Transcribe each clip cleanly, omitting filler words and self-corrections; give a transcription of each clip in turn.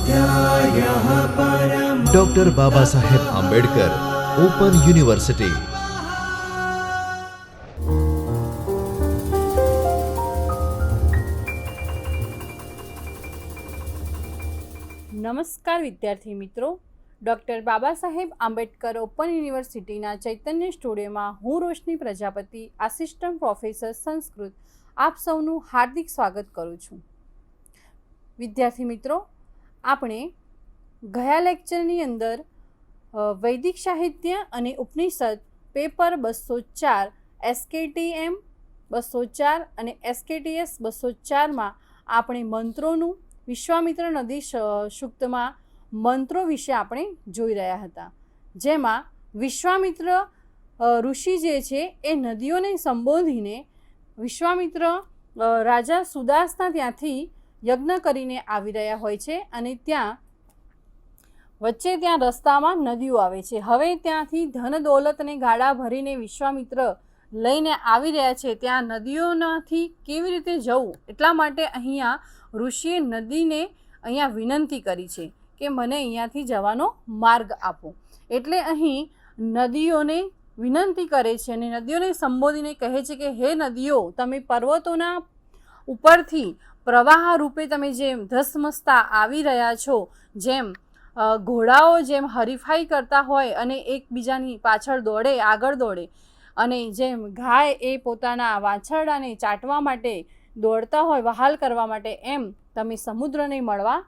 स्वाध्यायः परमः। Doctor Baba Saheb Ambedkar open university. નમસ્કાર વિદ્યાર્થી મિત્રો, ડૉક્ટર બાબા સાહેબ આંબેડકર ઓપન યુનિવર્સિટીના ચૈતન્ય સ્ટુડિયોમાં હું રોશની પ્રજાપતિ, આસિસ્ટન્ટ પ્રોફેસર સંસ્કૃત, આપ સૌનું હાર્દિક સ્વાગત કરું છું. વિદ્યાર્થી મિત્રો, આપણે ગયા લેક્ચરની અંદર વૈદિક સાહિત્ય અને ઉપનિષદ પેપર 204 SKTM 204 અને SKTS 204માં આપણે મંત્રોનું વિશ્વામિત્ર નદી સૂક્તમાં મંત્રો વિશે આપણે જોઈ રહ્યા હતા, જેમાં વિશ્વામિત્ર ઋષિ જે છે એ નદીઓને સંબોધીને વિશ્વામિત્ર રાજા સુદાસના ત્યાંથી યજ્ઞ કરીને આવી રહ્યા હોય છે અને વચ્ચે ત્યાં રસ્તામાં નદીઓ આવે છે. હવે ત્યાંથી ધન દોલત અને ગાડા ભરીને વિશ્વામિત્ર લઈને આવી રહ્યા છે. ત્યાં નદીઓનાથી કેવી રીતે જવું એટલા માટે અહીંયા ઋષિએ નદીને અહીંયા વિનંતી કરી છે કે મને અહીંયાથી જવાનો માર્ગ આપો. એટલે અહીં નદીઓને વિનંતી કરે છે અને નદીઓને સંબોધીને કહે છે કે હે નદીઓ, તમે પર્વતોના ઉપરથી પ્રવાહ રૂપે તમે જેમ ધસમસતા આવી રહ્યા છો, જેમ ઘોડાઓ જેમ હરીફાઈ કરતા હોય અને એકબીજાની પાછળ દોડે, આગળ દોડે, અને જેમ ગાય એ પોતાના વાછરડાને ચાટવા માટે દોડતા હોય, વહાલ કરવા માટે, એમ તમે સમુદ્રને મળવા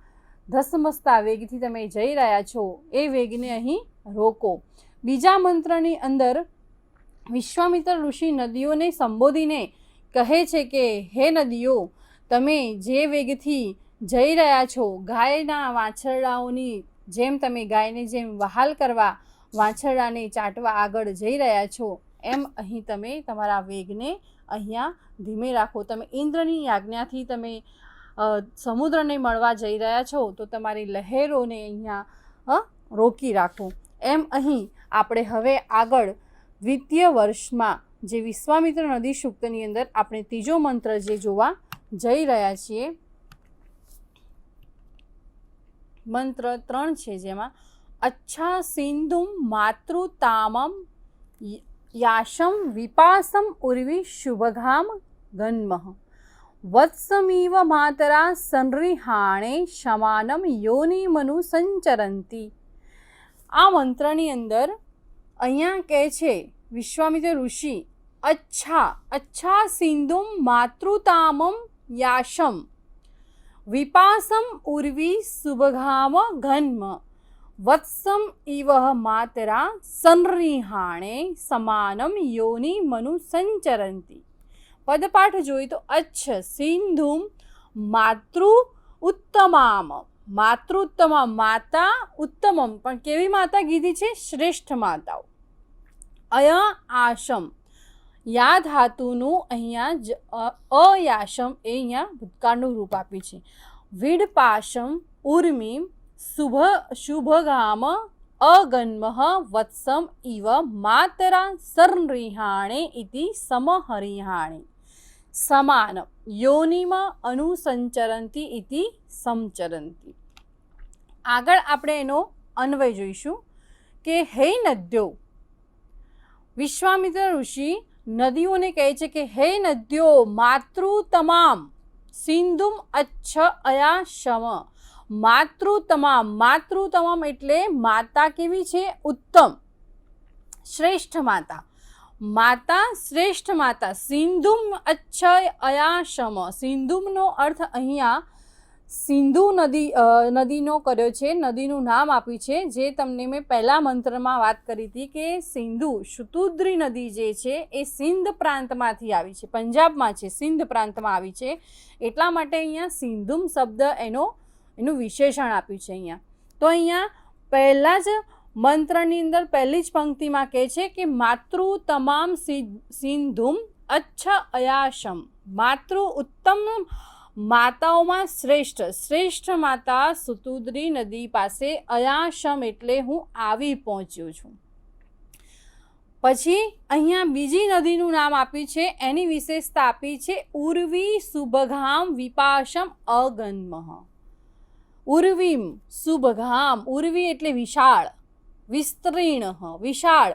ધસમસતા વેગથી તમે જઈ રહ્યા છો. એ વેગને અહીં રોકો. બીજા મંત્રની અંદર વિશ્વામિત્ર ઋષિ નદીઓને સંબોધીને કહે છે કે હે નદીઓ, તમે જે વેગથી જઈ રહ્યા છો, ગાયના વાછરડાઓની જેમ તમે ગાયને જેમ વહાલ કરવા, વાછરડાને ચાટવા આગળ જઈ રહ્યા છો, એમ અહીં તમે તમારા વેગને અહીંયા ધીમે રાખો. તમે ઇન્દ્રની આજ્ઞાથી તમે સમુદ્રને મળવા જઈ રહ્યા છો તો તમારી લહેરોને અહીંયા રોકી રાખો. એમ અહીં આપણે હવે આગળ દ્વિતીય વર્ષમાં જે વિશ્વામિત્ર નદી સૂક્તની અંદર આપણે ત્રીજો મંત્ર જે જોવા જઈ રહ્યા છીએ, મંત્ર 3 છે, જેમાં અચ્છા સિંધુમ માતૃતામમ યાશમ વિપાસમ ઉર્વી શુભઘામ ગન્મઃ વત્સમીવ માતરા સંરિહાણે શમાનમ યોની મનુ સંચરંતી. આ મંત્રની અંદર અહીંયા કહે છે વિશ્વામિત્ર ઋષિ, અચ્છા સિંધુમ માતૃતામમ યાશમ વિપાસમ ઉર્વી શુભઘામ ઘન્મ વત્સમ ઇવ માતરા સંરિહાણે સમાનમ યોની મનુ સંચરંતી. પદપાઠ જોઈએ તો અચ્છ સિંધુમ માતૃ ઉત્તમામ, માતૃત્તમા માતા, ઉત્તમમ પણ કેવી માતા કીધી છે? શ્રેષ્ઠ માતાઓ. અયા આશમ, યા ધાતુનું અહીંયા અયાશમ એ અહીંયા ભૂતકાળનું રૂપ આપ્યું છે. વિડપાશમ ઉર્મિમ શુભગામ અગન્મઃ વત્સમ ઇવ માતરા સંરિહાણે ઇતિ સમહરિહાણે સમાન યોનિમ અનુસંચરંતી ઇતિ સમચરંતી. આગળ આપણે એનો અન્વય જોઈશું કે હે નદ્યો, વિશ્વામિત્ર ઋષિ નદીઓને કહે છે કે હે નદ્યો, માતૃ તમામ સિંધુમ અચ્છ અયા શમ. માતૃ તમામ એટલે માતા કેવી છે? ઉત્તમ, શ્રેષ્ઠ માતા. માતા, શ્રેષ્ઠ માતા. સિંધુમ અચ્છ અયાશમ, સિંધુમનો અર્થ અહીંયા સિંધુ નદીનો કર્યો છે, નદીનું નામ આપ્યું છે. જે તમને મેં પહેલા મંત્રમાં વાત કરી હતી કે સિંધુ શતુદ્રી નદી જે છે એ સિંધ પ્રાંતમાંથી આવી છે, પંજાબમાં છે, સિંધ પ્રાંતમાં આવી છે. એટલા માટે અહીંયા સિંધુમ શબ્દ એનું વિશેષણ આપ્યું છે અહીંયા. તો અહીંયા પહેલા જ મંત્રની અંદર પહેલી જ પંક્તિમાં કહે છે કે માતૃ તમામ સિંધુમ અચ્છ અયાશમ, માતૃ ઉત્તમ માતાઓમાં શ્રેષ્ઠ માતા સુતુદ્રી નદી પાસે અયાશમ એટલે હું આવી પહોંચ્યો છું. પછી અહીંયા બીજી નદીનું નામ આપ્યું છે, એની વિશેષતા આપી છે ઉર્વી સુભગામ વિપાશમ અગન્મઃ. ઉર્વીમ સુભગામ, ઉર્વી એટલે વિશાળ, વિસ્તીર્ણ વિશાળ,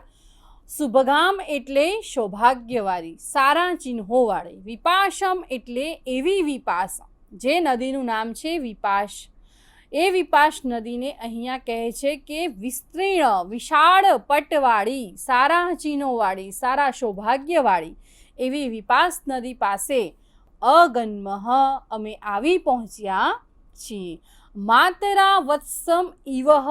શુભગામ એટલે સૌભાગ્યવાળી, સારા ચિહ્નોવાળી, વિપાશમ એટલે એવી વિપાસ, જે નદીનું નામ છે વિપાશ, એ વિપાશ નદીને અહીંયા કહે છે કે વિસ્તીર્ણ વિશાળ પટવાળી, સારા ચિહ્નોવાળી, સારા સૌભાગ્યવાળી એવી વિપાસ નદી પાસે અગન્મઃ અમે આવી પહોંચ્યા છીએ. માતરા વત્સમ ઇવહ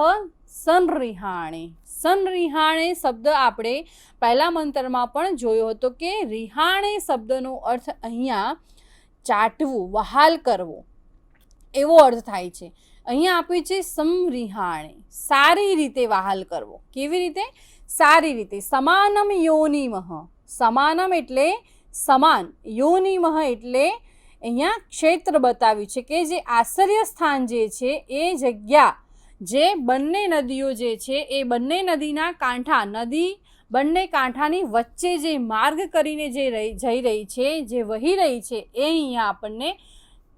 સંરિહાણે, સંરિહાણે શબ્દ આપણે પહેલા મંત્રમાં પણ જોયો હતો કે રિહાણે શબ્દનો અર્થ અહીંયા ચાટવું, વહાલ કરવો એવો અર્થ થાય છે. અહીંયા આપ્યું છે સમરિહાણે, સારી રીતે વહાલ કરવો. કેવી રીતે? સારી રીતે. સમાનમ યોનિમઃ, સમાનમ એટલે સમાન, યોનિમઃ એટલે અહીંયા ક્ષેત્ર બતાવ્યું છે કે જે આશ્રય સ્થાન જે છે એ જગ્યા, જે બંને નદીઓ જે છે એ બંને નદીના કાંઠા, નદી બંને કાંઠાની વચ્ચે જે માર્ગ કરીને જે જઈ રહી છે, જે વહી રહી છે, એ અહીંયા આપણને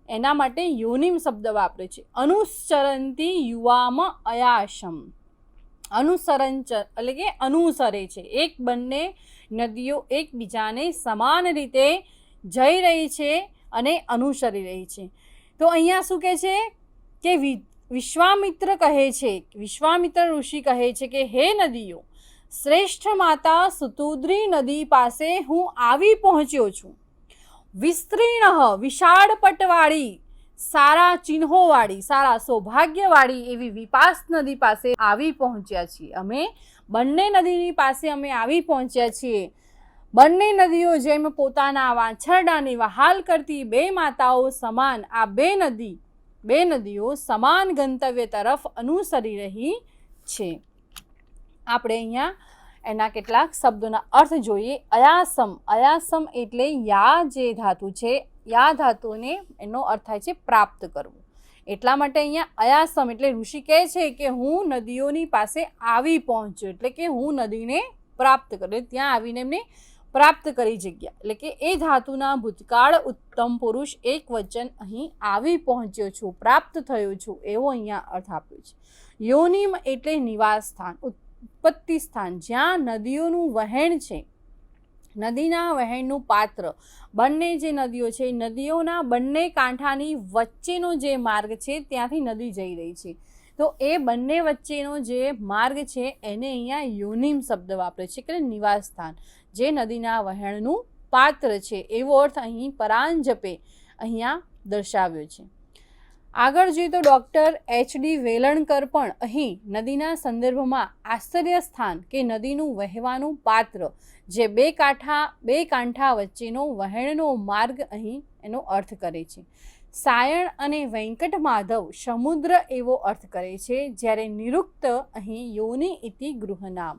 એના માટે યોનિમ શબ્દ વાપરે છે. અનુસરંતી યુવામ અયાશમ, અનુસરણ એટલે કે અનુસરે છે, એક બંને નદીઓ એકબીજાને સમાન રીતે જઈ રહી છે અને અનુસરી રહી છે. તો અહીંયા શું કહે છે કે વિશ્વામિત્ર કહે છે, વિશ્વામિત્ર ઋષિ કહે છે કે હે નદીઓ, શ્રેષ્ઠ માતા સુતુદ્રી નદી પાસે હું આવી પહોંચ્યો છું. વિસ્તીર્ણ વિશાળ પટવાળી, સારા ચિહ્નોવાળી, સારા સૌભાગ્યવાળી એવી વિપાસ નદી પાસે આવી પહોંચ્યા છીએ. અમે બંને નદીની પાસે અમે આવી પહોંચ્યા છીએ. બંને નદીઓ જેમ પોતાના વાછરડાને વહાલ કરતી બે માતાઓ સમાન આ બે નદીઓ સમાન ગંતવ્ય તરફ અનુસરી રહી છે. આપણે અહીંયા એના કેટલાક શબ્દોના અર્થ જોઈએ. અયાસમ, અયાસમ એટલે યા જે ધાતુ છે, યા ધાતુને એનો અર્થ થાય છે પ્રાપ્ત કરવું. એટલા માટે અહીંયા અયાસમ એટલે ઋષિ કહે છે કે હું નદીઓની પાસે આવી પહોંચ્યો, એટલે કે હું નદીને પ્રાપ્ત કર્યો, ત્યાં આવીને એમને પ્રાપ્ત કરી જગ્યા, એટલે કે એ ધાતુના ભૂતકાળ ઉત્તમ પુરુષ એક વચન અહીં આવી પહોંચ્યો છું, પ્રાપ્ત થયો છું એવો અહીંયા અર્થ આપ્યો છે. યોનિમ એટલે નિવાસ સ્થાન, ઉત્પત્તિ સ્થાન, જ્યાં નદીઓનું વહેણ છે, નદીના વહેણનું પાત્ર. બંને જે નદીઓ છે, નદીઓના બંને કાંઠાની વચ્ચેનો જે માર્ગ છે ત્યાંથી નદી જઈ રહી છે. તો એ બંને વચ્ચેનો જે માર્ગ છે એને અહીંયા યોનિમ શબ્દ વાપરે છે કે નિવાસ સ્થાન, જે નદીના વહેણનું પાત્ર છે એવો અર્થ અહીં પરાંજપે અહીંયા દર્શાવ્યો છે. આગળ જોઈએ તો ડૉક્ટર એચ.ડી. વેલણકર પણ અહીં નદીના સંદર્ભમાં આશ્રય સ્થાન કે નદીનું વહેવાનું પાત્ર, જે બે કાંઠા વચ્ચેનો વહેણનો માર્ગ અહીં એનો અર્થ કરે છે. સાયણ અને વેંકટ માધવ સમુદ્ર એવો અર્થ કરે છે, જ્યારે નિરુક્ત અહીં યોનિ ઇતિ ગૃહનામ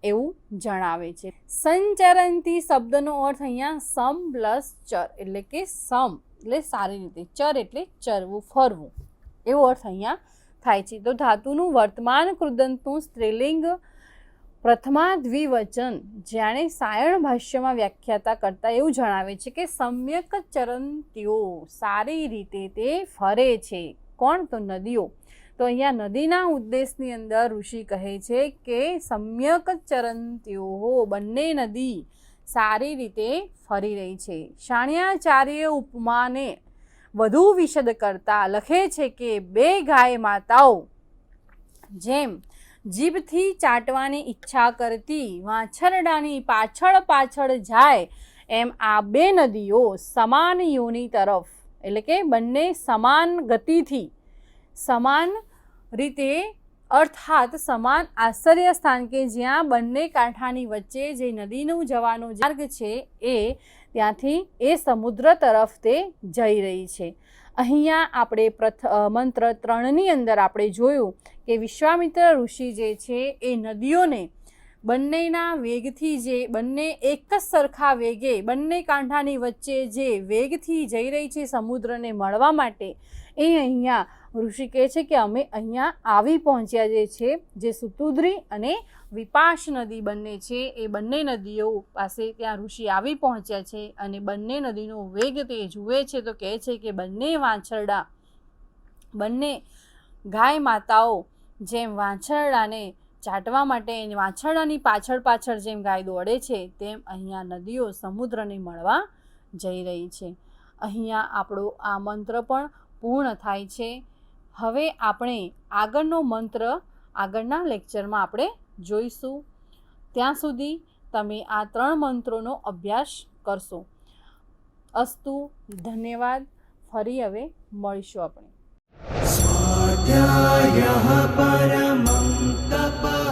એવું જણાવે છે. સંચરંતી શબ્દનો અર્થ અહીંયા સમ પ્લસ ચર એટલે કે સમ એટલે સારી રીતે, ચર એટલે ચરવું, ફરવું એવો અર્થ અહીંયા થાય છે. તો ધાતુનું વર્તમાન કૃદંતનું સ્ત્રીલિંગ પ્રથમા દ્વિવચન જાણે સાયણ ભાષ્યમાં વ્યાખ્યાતા કરતા એવું જણાવે છે કે સમ્યક ચરંત્યો, સારી રીતે તે ફરે છે. કોણ? તો નદીઓ. તો અહીંયા નદીના ઉદ્દેશની અંદર ઋષિ કહે છે કે સમ્યક ચરંત્યો, બંને નદી સારી રીતે ફરી રહી છે. શાણ્યાચાર્ય ઉપમાને વધુ વિશદ કરતા લખે છે કે બે ગાય માતાઓ જેમ જીભથી ચાટવાની ઈચ્છા કરતી વાછરડાની પાછળ જાય એમ આ બે નદીઓ સમાન યોનિ તરફ, એટલે કે બંને સમાન ગતિથી, સમાન રીતે અર્થાત સમાન આશ્રય સ્થાન કે જ્યાં બંને કાંઠાની વચ્ચે જે નદીનું જવાનો માર્ગ છે એ ત્યાંથી એ સમુદ્ર તરફ તે જઈ રહી છે. અહીંયા આપણે મંત્ર 3ની અંદર આપણે જોયું કે વિશ્વામિત્ર ઋષિ જે છે એ નદીઓને બંનેના વેગથી, જે બંને એક જ સરખા વેગે બંને કાંઠાની વચ્ચે જે વેગથી જઈ રહી છે સમુદ્રને મળવા માટે, એ અહીંયા ઋષિ કહે છે કે અમે અહીંયા આવી પહોંચ્યા જે છે, જે સુતુદ્રી અને વિપાશ નદી બંને છે એ બંને નદીઓ પાસે ત્યાં ઋષિ આવી પહોંચ્યા છે અને બંને નદીનો વેગ તે જુએ છે. તો કહે છે કે બંને વાછરડા, બંને ગાય માતાઓ જેમ વાછરડાને ચાટવા માટે વાછરડાની પાછળ પાછળ જેમ ગાય દોડે છે, તેમ અહીંયા નદીઓ સમુદ્રને મળવા જઈ રહી છે. અહીંયા આપણો આ મંત્ર પણ પૂર્ણ થાય છે. હવે આપણે આગળનો મંત્ર આગળના લેક્ચરમાં આપણે જોઈશું. ત્યાં સુધી તમે આ 3 મંત્રોનો અભ્યાસ કરશો. અસ્તુ, ધન્યવાદ. ફરી હવે મળીશું આપણે. स्वाध्यायः परमं तप